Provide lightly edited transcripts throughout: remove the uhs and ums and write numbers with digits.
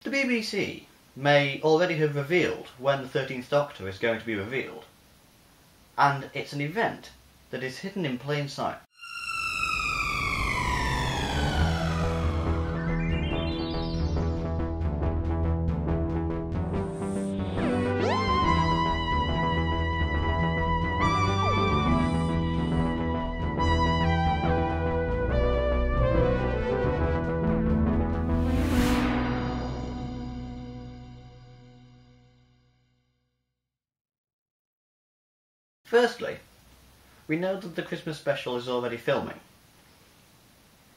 The BBC may already have revealed when the 13th Doctor is going to be revealed, and it's an event that is hidden in plain sight. Firstly, we know that the Christmas special is already filming,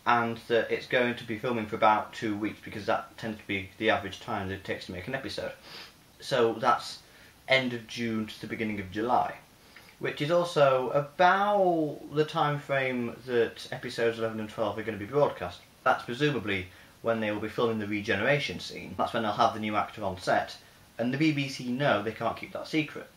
and that it's going to be filming for about 2 weeks, because that tends to be the average time that it takes to make an episode. So that's end of June to the beginning of July, which is also about the time frame that episodes 11 and 12 are going to be broadcast. That's presumably when they will be filming the regeneration scene. That's when they'll have the new actor on set, and the BBC know they can't keep that secret.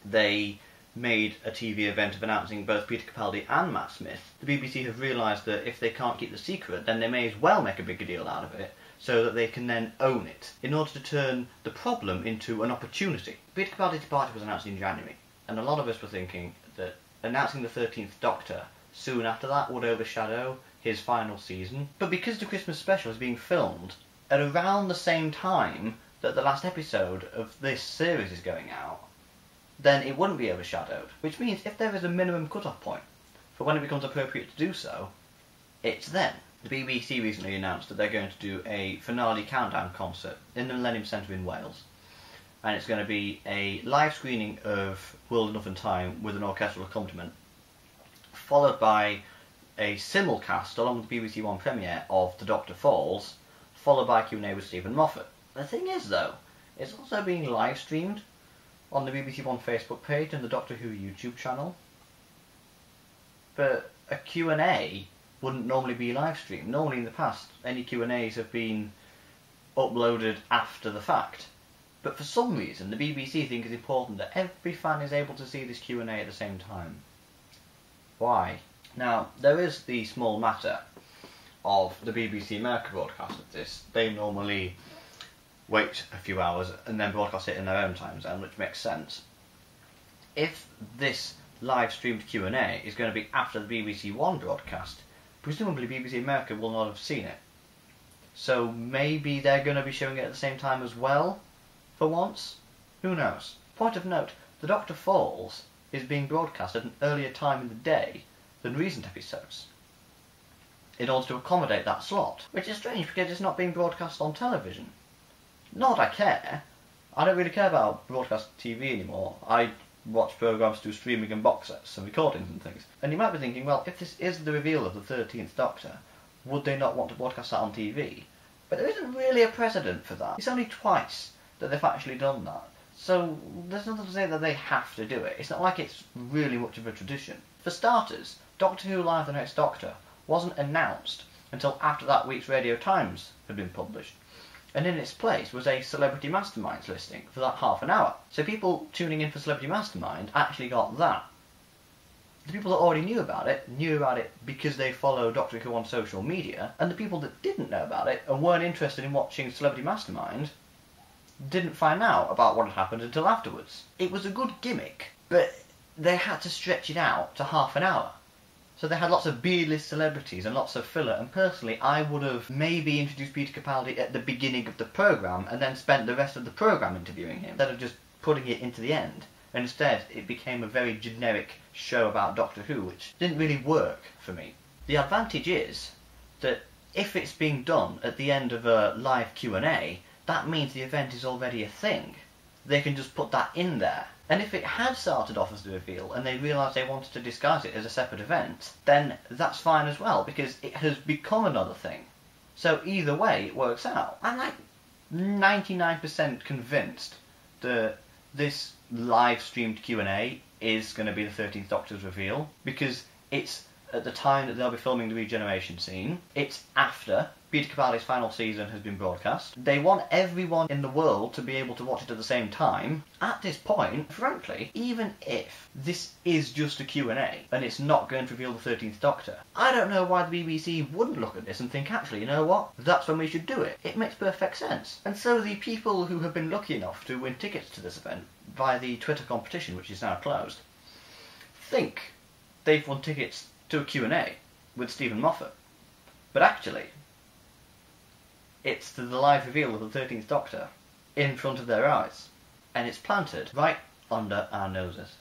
They made a TV event of announcing both Peter Capaldi and Matt Smith. The BBC have realised that if they can't keep the secret, then they may as well make a bigger deal out of it, so that they can then own it, in order to turn the problem into an opportunity. Peter Capaldi's departure was announced in January, and a lot of us were thinking that announcing the 13th Doctor soon after that would overshadow his final season. But because the Christmas special is being filmed at around the same time that the last episode of this series is going out, then it wouldn't be overshadowed. Which means if there is a minimum cut-off point for when it becomes appropriate to do so, it's then. The BBC recently announced that they're going to do a finale countdown concert in the Millennium Centre in Wales. And it's going to be a live screening of World Enough and Time with an orchestral accompaniment, followed by a simulcast along with the BBC One premiere of The Doctor Falls, followed by Q&A with Stephen Moffat. The thing is though, it's also being live streamed on the BBC One Facebook page and the Doctor Who YouTube channel. But a Q&A wouldn't normally be live streamed. Normally in the past, any Q&As have been uploaded after the fact. But for some reason, the BBC think it's important that every fan is able to see this Q&A at the same time. Why? Now, there is the small matter of the BBC America broadcast of this. They normally wait a few hours and then broadcast it in their own time zone, which makes sense. If this live streamed Q&A is going to be after the BBC One broadcast, presumably BBC America will not have seen it. So maybe they're going to be showing it at the same time as well, for once? Who knows? Point of note, The Doctor Falls is being broadcast at an earlier time in the day than recent episodes, in order to accommodate that slot, which is strange because it's not being broadcast on television. Not that I care. I don't really care about broadcast TV anymore. I watch programmes through streaming and box sets and recordings and things. And you might be thinking, well, if this is the reveal of the 13th Doctor, would they not want to broadcast that on TV? But there isn't really a precedent for that. It's only twice that they've actually done that. So there's nothing to say that they have to do it. It's not like it's really much of a tradition. For starters, Doctor Who Live the Next Doctor wasn't announced until after that week's Radio Times had been published. And in its place was a Celebrity Masterminds listing for that half an hour. So people tuning in for Celebrity Mastermind actually got that. The people that already knew about it because they follow Doctor Who on social media, and the people that didn't know about it and weren't interested in watching Celebrity Mastermind didn't find out about what had happened until afterwards. It was a good gimmick, but they had to stretch it out to half an hour. So they had lots of B-list celebrities and lots of filler, and personally I would have maybe introduced Peter Capaldi at the beginning of the programme and then spent the rest of the programme interviewing him, instead of just putting it into the end. And instead it became a very generic show about Doctor Who, which didn't really work for me. The advantage is that if it's being done at the end of a live Q&A, that means the event is already a thing. They can just put that in there. And if it had started off as the reveal and they realised they wanted to disguise it as a separate event, then that's fine as well, because it has become another thing. So either way, it works out. I'm like 99% convinced that this live streamed Q&A is going to be the 13th Doctor's reveal, because it's at the time that they'll be filming the regeneration scene. It's after Peter Capaldi's final season has been broadcast. They want everyone in the world to be able to watch it at the same time. At this point, frankly, even if this is just a Q&A and it's not going to reveal the 13th Doctor, I don't know why the BBC wouldn't look at this and think, actually, you know what? That's when we should do it. It makes perfect sense. And so the people who have been lucky enough to win tickets to this event via the Twitter competition, which is now closed, think they've won tickets to a Q&A with Stephen Moffat. But actually, it's to the live reveal of the 13th Doctor in front of their eyes. And it's planted right under our noses.